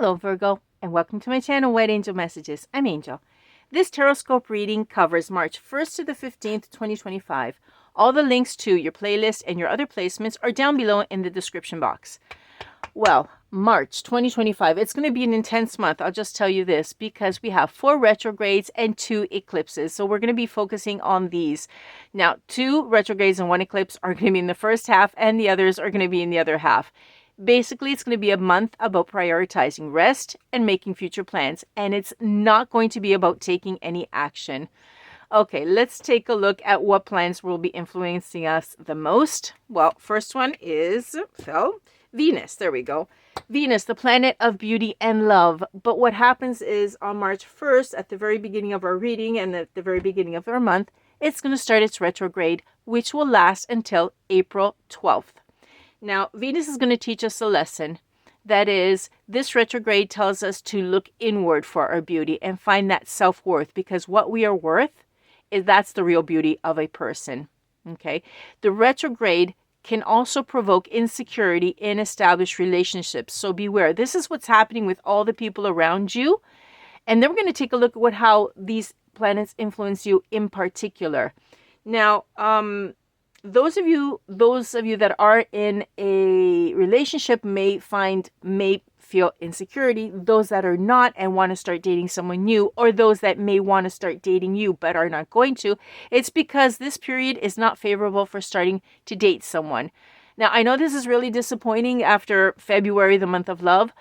Hello Virgo, and welcome to my channel, White Angel Messages. I'm Angel. This Tarotscope reading covers March 1st to the 15th, 2025. All the links to your playlist and your other placements are down below in the description box. Well, March 2025, it's going to be an intense month. I'll just tell you this, because we have 4 retrogrades and 2 eclipses. So we're going to be focusing on these. Now, 2 retrogrades and 1 eclipse are going to be in the first half, and the others are going to be in the other half. Basically, it's going to be a month about prioritizing rest and making future plans, and it's not going to be about taking any action. Okay, let's take a look at what planets will be influencing us the most. Well, first one is Venus. There we go. Venus, the planet of beauty and love. But what happens is on March 1st, at the very beginning of our reading and at the very beginning of our month, it's going to start its retrograde, which will last until April 12th. Now, Venus is going to teach us a lesson. That is, this retrograde tells us to look inward for our beauty and find that self-worth, because what we are worth, that's the real beauty of a person. Okay? The retrograde can also provoke insecurity in established relationships. So beware. This is what's happening with all the people around you. And then we're going to take a look at how these planets influence you in particular. Now, those of you that are in a relationship may feel insecurity. Those that are not and want to start dating someone new, or those that may want to start dating you but are not going to, it's because this period is not favorable for starting to date someone. Now, I know this is really disappointing after February, the month of love.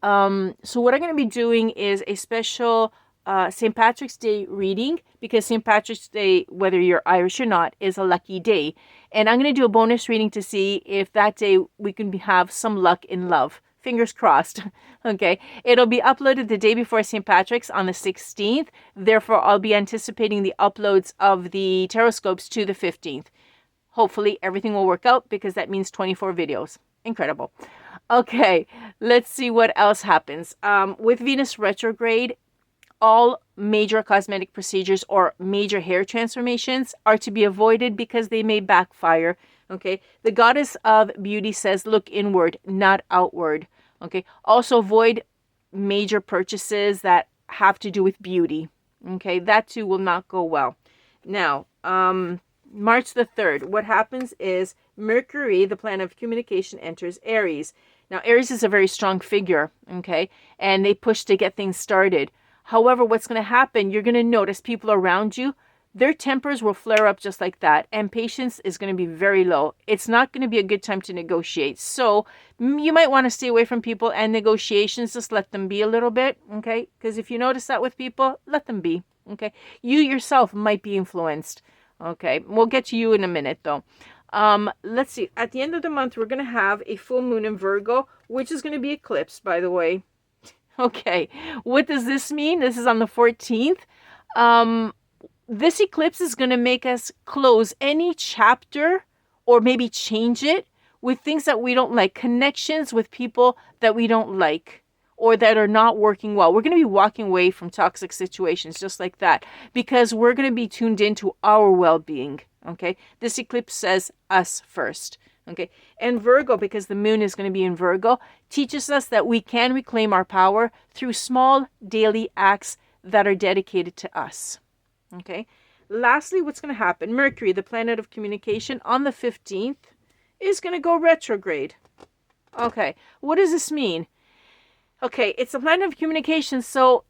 So what I'm going to be doing is a special St. Patrick's Day reading, because St. Patrick's Day, whether you're Irish or not, is a lucky day. And I'm going to do a bonus reading to see if that day we can have some luck in love. Fingers crossed. Okay. It'll be uploaded the day before St. Patrick's on the 16th. Therefore, I'll be anticipating the uploads of the Tarotscopes to the 15th. Hopefully, everything will work out, because that means 24 videos. Incredible. Okay. Let's see what else happens. With Venus retrograde, all major cosmetic procedures or major hair transformations are to be avoided because they may backfire. Okay. The goddess of beauty says, look inward, not outward. Okay. Also avoid major purchases that have to do with beauty. Okay. That too will not go well. Now, March the 3rd, what happens is Mercury, the planet of communication, enters Aries. Now, Aries is a very strong figure. Okay. And they push to get things started. However, what's going to happen, you're going to notice people around you, their tempers will flare up just like that, and patience is going to be very low. It's not going to be a good time to negotiate. So you might want to stay away from people and negotiations. Just let them be a little bit, okay? Because if you notice that with people, let them be, okay? You yourself might be influenced, okay? We'll get to you in a minute, though. Let's see. At the end of the month, we're going to have a full moon in Virgo, which is going to be eclipsed, by the way. Okay, what does this mean? This is on the 14th. This eclipse is going to make us close any chapter or maybe change it with things that we don't like, connections with people that we don't like or that are not working well. We're going to be walking away from toxic situations just like that, because we're going to be tuned into our well-being. Okay, this eclipse says us first. Okay, and Virgo, because the moon is going to be in Virgo, teaches us that we can reclaim our power through small daily acts that are dedicated to us. Okay, lastly, what's going to happen? Mercury, the planet of communication, on the 15th is going to go retrograde. Okay, what does this mean? Okay, it's a planet of communication, so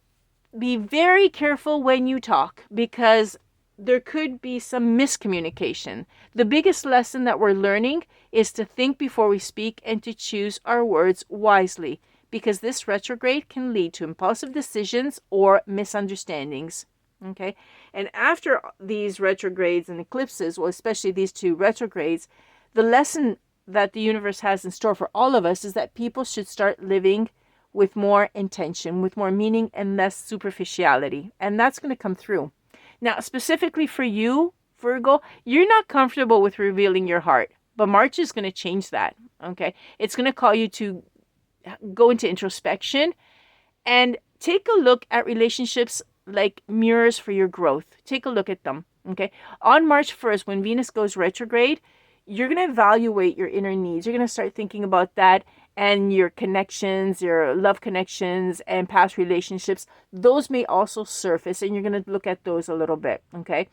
be very careful when you talk, because there could be some miscommunication. The biggest lesson that we're learning is to think before we speak and to choose our words wisely, because this retrograde can lead to impulsive decisions or misunderstandings. Okay? And after these retrogrades and eclipses, well, especially these 2 retrogrades, the lesson that the universe has in store for all of us is that people should start living with more intention, with more meaning and less superficiality. And that's going to come through. Now, specifically for you, Virgo, you're not comfortable with revealing your heart, but March is going to change that, okay? It's going to call you to go into introspection and take a look at relationships like mirrors for your growth. Take a look at them, okay? On March 1st, when Venus goes retrograde, you're going to evaluate your inner needs. You're going to start thinking about that and your connections, your love connections and past relationships, those may also surface, and you're going to look at those a little bit, okay?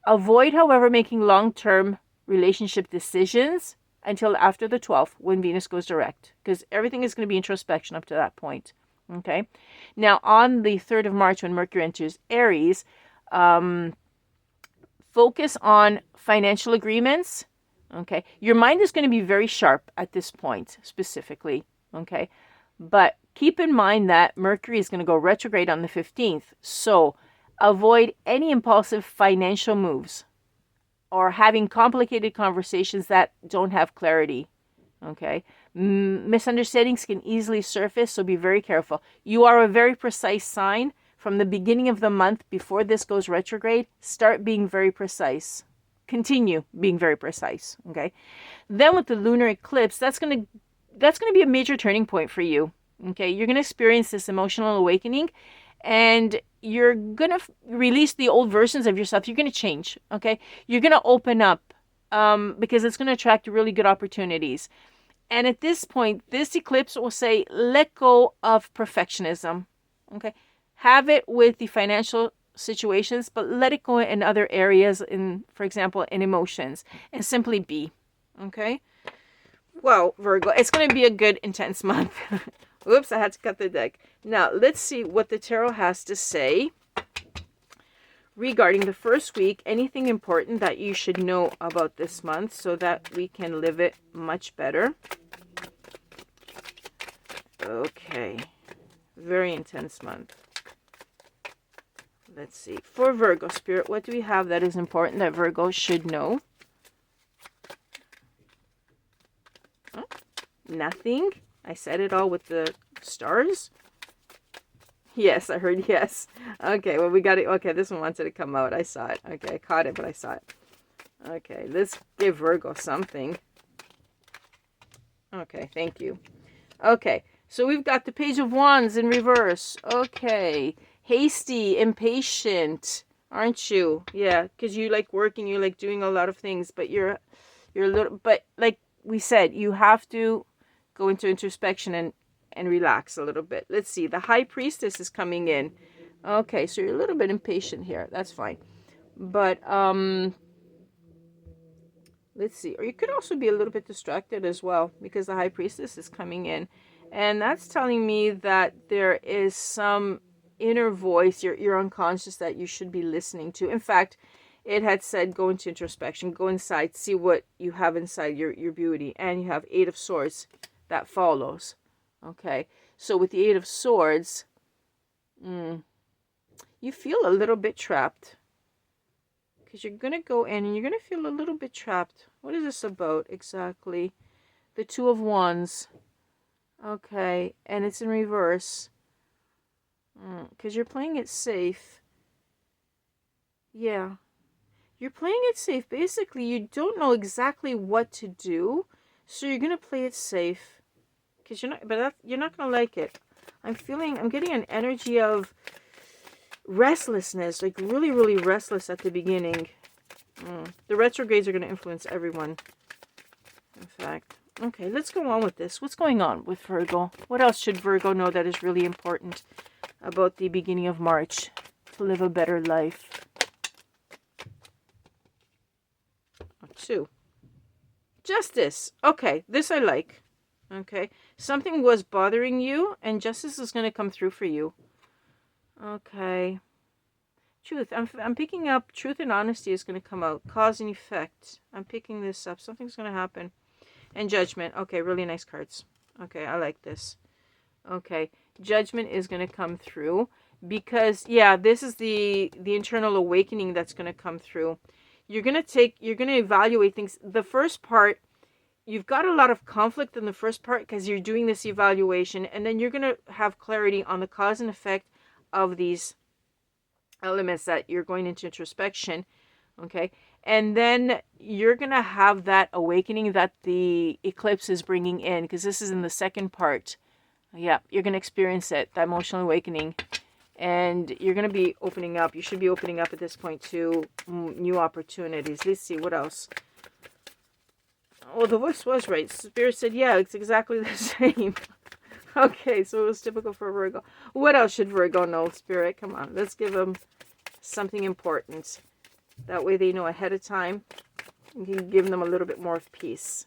Avoid, however, making long-term relationship decisions until after the 12th when Venus goes direct, because everything is going to be introspection up to that point, okay? Now, on the 3rd of March, when Mercury enters Aries, focus on financial agreements, okay? Your mind is going to be very sharp at this point, specifically, okay? But keep in mind that Mercury is going to go retrograde on the 15th, so avoid any impulsive financial moves or having complicated conversations that don't have clarity, okay? Misunderstandings can easily surface, so be very careful. You are a very precise sign. From the beginning of the month, before this goes retrograde, start being very precise. Continue being very precise, okay? Then with the lunar eclipse, that's going to be a major turning point for you, okay? You're going to experience this emotional awakening, and you're going to release the old versions of yourself. You're going to change, okay? You're going to open up because it's going to attract really good opportunities. And at this point, this eclipse will say, let go of perfectionism, okay? Have it with the financial situations, but let it go in other areas, in, for example, in emotions, and simply be, okay? Well, Virgo, it's going to be a good, intense month. Oops, I had to cut the deck. Now, let's see what the tarot has to say regarding the first week. Anything important that you should know about this month so that we can live it much better. Okay. Very intense month. Let's see. For Virgo, Spirit, what do we have that is important that Virgo should know? Oh, nothing. I said it all with the stars. Yes, I heard yes. Okay, well, we got it. Okay, this one wanted to come out. I saw it. Okay, I caught it, but I saw it. Okay, let's give Virgo something. Okay, thank you. Okay, so we've got the Page of Wands in reverse. Okay, hasty, impatient, aren't you? Yeah, because you like working, you like doing a lot of things, but you're a little, but like we said, you have to go into introspection and relax a little bit. Let's see. The High Priestess is coming in. Okay, so you're a little bit impatient here. That's fine. But let's see. Or you could also be a little bit distracted as well because the High Priestess is coming in. And that's telling me that there is some inner voice, your unconscious, that you should be listening to. In fact, it had said go into introspection, go inside, see what you have inside your beauty. And you have 8 of Swords that follows. Okay, so with the 8 of Swords, you feel a little bit trapped. Because you're going to go in and you're going to feel a little bit trapped. What is this about exactly? The 2 of Wands. Okay, and it's in reverse. Because you're playing it safe. Yeah. You're playing it safe. Basically, you don't know exactly what to do. So you're going to play it safe. Because you're not going to like it. I'm getting an energy of restlessness. Like really, really restless at the beginning. The retrogrades are going to influence everyone. In fact. Okay, let's go on with this. What's going on with Virgo? What else should Virgo know that is really important about the beginning of March to live a better life? 2. Justice. Okay, this I like. Okay, something was bothering you and justice is going to come through for you. Okay. Truth. I'm picking up truth and honesty is going to come out. Cause and effect. I'm picking this up. Something's going to happen. And judgment. Okay, really nice cards. Okay, I like this. Okay, judgment is going to come through because, yeah, this is the internal awakening that's going to come through. You're going to evaluate things. The first part, you've got a lot of conflict in the first part because you're doing this evaluation, and then you're going to have clarity on the cause and effect of these elements that you're going into introspection, okay? And then you're going to have that awakening that the eclipse is bringing in, because this is in the second part. Yeah, you're going to experience it, that emotional awakening. And you're going to be opening up. You should be opening up at this point to new opportunities. Let's see, what else? Oh, the voice was right. Spirit said, yeah, it's exactly the same. Okay, so it was typical for Virgo. What else should Virgo know, Spirit? Come on, let's give them something important. That way they know ahead of time. You can give them a little bit more of peace.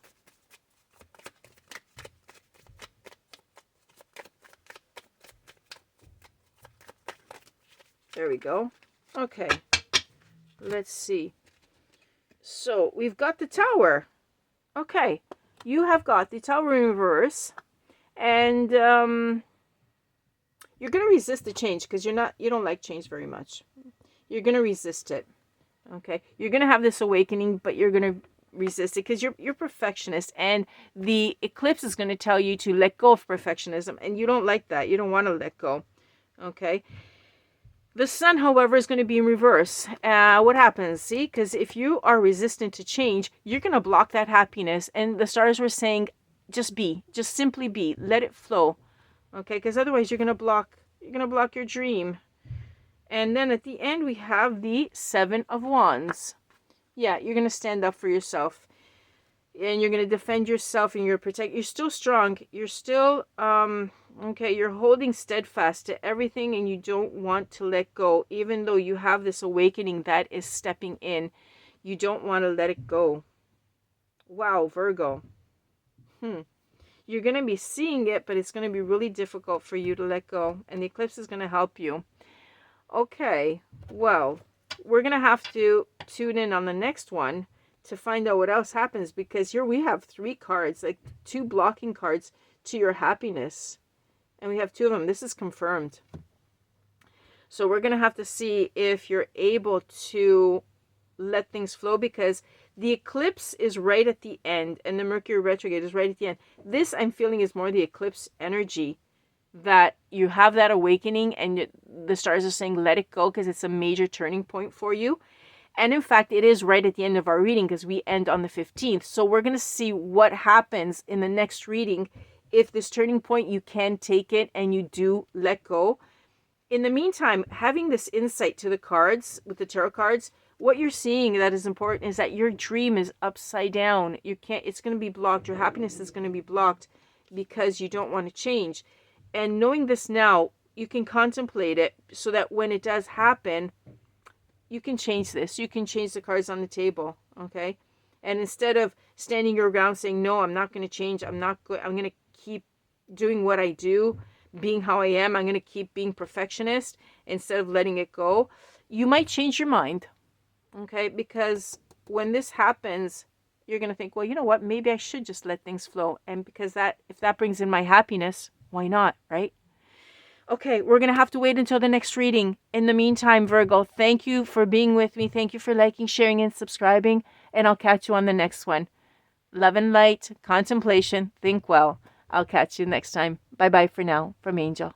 There we go. Okay, let's see. So we've got the Tower. Okay, you have got the Tower in reverse, and you're going to resist the change because you don't like change very much. You're going to resist it. Okay, you're going to have this awakening, but you're going to resist it because you're perfectionist, and the eclipse is going to tell you to let go of perfectionism, and you don't like that. You don't want to let go. Okay. The Sun, however, is going to be in reverse. What happens? See, because if you are resistant to change, you're going to block that happiness. And the stars were saying, just be, just simply be, let it flow. Okay, because otherwise you're going to block your dream. And then at the end we have the Seven of Wands. Yeah, you're going to stand up for yourself, and you're going to defend yourself, and you're still strong. You're still okay, you're holding steadfast to everything, and you don't want to let go. Even though you have this awakening that is stepping in, you don't want to let it go. Wow, Virgo. You're going to be seeing it, but it's going to be really difficult for you to let go. And the eclipse is going to help you. Okay, well, we're going to have to tune in on the next one to find out what else happens. Because here we have 3 cards, like 2 blocking cards to your happiness. And we have 2 of them. This is confirmed. So we're going to have to see if you're able to let things flow, because the eclipse is right at the end and the Mercury retrograde is right at the end. This, I'm feeling, is more the eclipse energy, that you have that awakening and the stars are saying let it go because it's a major turning point for you. And in fact, it is right at the end of our reading because we end on the 15th. So we're going to see what happens in the next reading. If this turning point, you can take it and you do let go. In the meantime, having this insight to the cards, with the tarot cards, what you're seeing that is important is that your dream is upside down. It's going to be blocked. Your happiness is going to be blocked because you don't want to change. And knowing this now, you can contemplate it so that when it does happen, you can change this. You can change the cards on the table, okay? And instead of standing your ground saying, no, I'm not going to change. I'm going to keep doing what I do, being how I am. I'm going to keep being perfectionist instead of letting it go. You might change your mind, okay? Because when this happens, you're going to think, well, you know what? Maybe I should just let things flow. And because if that brings in my happiness, why not, right? Okay, we're going to have to wait until the next reading. In the meantime, Virgo, thank you for being with me. Thank you for liking, sharing, and subscribing. And I'll catch you on the next one. Love and light, contemplation, think well. I'll catch you next time. Bye-bye for now from Angel.